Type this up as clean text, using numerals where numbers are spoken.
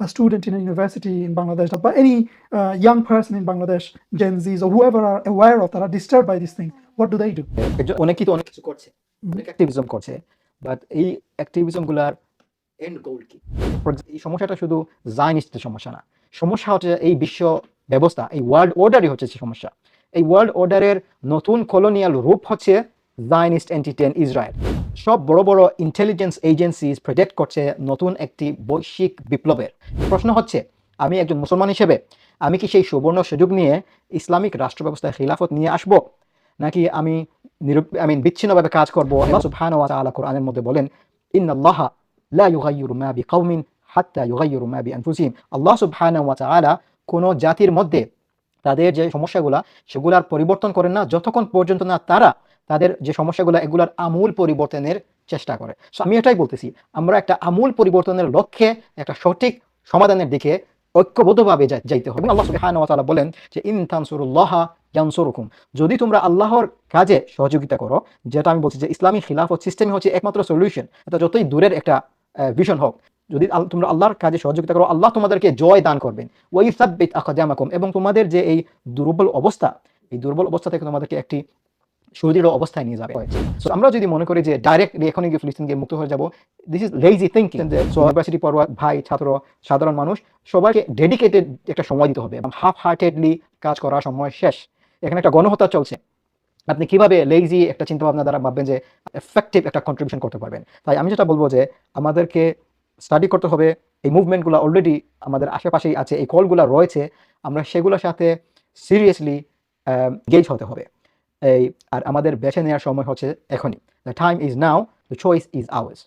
a student in a university in Bangladesh, but any young person in Bangladesh, Gen Zs or whoever are aware of that are disturbed by this thing, what do they do? অনেকেই তো অনেক কিছু করছে, অনেক activism করছে, but এই activism গুলার and গোল কি? এই সমস্যাটা শুধু জায়নিস্টদের সমস্যা না, সমস্যা হচ্ছে এই বিশ্ব ব্যবস্থা, এই ওয়ার্ল্ড অর্ডারই হচ্ছে সমস্যা। এই ওয়ার্ল্ড অর্ডারের নতুন কলোনিয়াল রূপ হচ্ছে জায়নিস্ট এন্টিটি ইসরায়েল। সব বড় বড় ইন্টেলিজেন্স এজেন্সিজ প্রেডিক্ট করছে নতুন একটি বৈশ্বিক বিপ্লবের। প্রশ্ন হচ্ছে, আমি একজন মুসলমান হিসেবে আমি কি সেই সুবর্ণ সুযোগ নিয়ে ইসলামিক রাষ্ট্র ব্যবস্থায় খিলাফত নিয়ে আসবো, নাকি আমি বিচ্ছিন্নভাবে কাজ করবো? আল্লাহ সুবহানাহু ওয়া তাআলা কোরআনের মধ্যে বলেন, ইন্নাল্লাহা লা ইউগাইয়িরু মা বিকাউমিন হাত্তা ইউগাইয়িরু মা বিআনফুসিহিম। আল্লাহ সুবহানাহু ওয়া তাআলা কোনো জাতির মধ্যে তাদের যে সমস্যাগুলা সেগুলার পরিবর্তন করেন না যতক্ষণ পর্যন্ত না তারা তাদের যে সমস্যাগুলো এগুলার আমূল পরিবর্তনের চেষ্টা করে। সো আমি এটাই বলতেছি, আমরা একটা আমূল পরিবর্তনের লক্ষ্যে একটা সঠিক সমাধানের দিকে ঐক্যবদ্ধভাবে যাইতে হবে। আল্লাহ সুবহানাহু ওয়া তাআলা বলেন যে, ইন তানসুরুল্লাহা ইয়ানসুরুকুম। যদি তোমরা আল্লাহর কাজে সহযোগিতা করো, যেটা আমি বলছি যে ইসলামী খিলাফত সিস্টেমই হচ্ছে একমাত্র সলিউশন, এটা যতই দূরের একটা ভিশন হোক, যদি তোমরা আল্লাহর কাজে সহযোগিতা করো, আল্লাহ তোমাদেরকে জয় দান করবেন। ওয়া ইউসাব্বিত আকদামাকুম, এবং তোমাদের যে এই দুর্বল অবস্থা, এই দুর্বল অবস্থা থেকে তোমাদেরকে একটি সুদৃঢ় অবস্থায় নিয়ে যাবে। সো আমরা যদি মনে করি যে ডাইরেক্টলি এখনই গিয়ে ফিলিস্তিন গিয়ে মুক্ত হয়ে যাব, this is lazy thinking. So university পড়ুয়া ভাই, ছাত্র, সাধারণ মানুষ সবাইকে ডেডিকেটেড একটা সময় দিতে হবে। হাফ হার্টেডলি কাজ করা সময় শেষ। এখানে একটা গণহত্যা চলছে, আপনি কিভাবে লেজি একটা চিন্তা ভাবনা দ্বারা ভাববেন যে এফেক্টিভ একটা কন্ট্রিবিউশন করতে পারবেন? তাই আমি যেটা বলবো যে আমাদেরকে স্টাডি করতে হবে। এই মুভমেন্টগুলো অলরেডি আমাদের আশেপাশেই আছে, এই কলগুলো রয়েছে, আমরা সেগুলোর সাথে সিরিয়াসলি গেজ হতে হবে। আর আমাদের বেছে নেওয়ার সময় হচ্ছে এখনই। The time is now, the choice is ours.